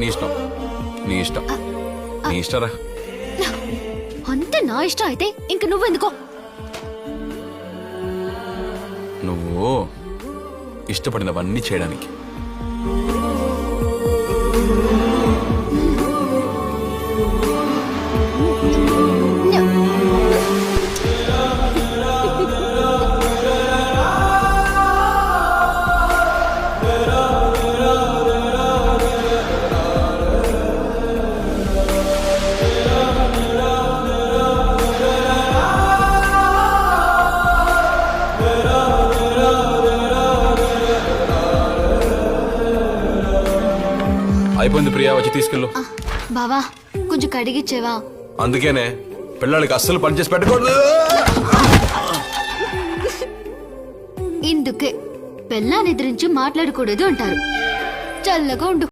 నీ ఇష్టం నీ ఇష్టం నీ ఇష్టరా. అంతే నా ఇష్టం అయితే ఇంక నువ్వెందుకో. నువ్వు ఇష్టపడినవన్నీ చేయడానికి. అయిపోయింది ప్రియా, వచ్చి తీసుకెళ్ళు. బావా కొంచెం కడిగిచ్చేవా? అందుకేనే పిల్లలకి అస్సలు పనిచేసి పెట్టకూడదు. ఇందుకే పెళ్ళాన్ని ఎదిరించి మాట్లాడకూడదు అంటారు. చల్లగా ఉండు.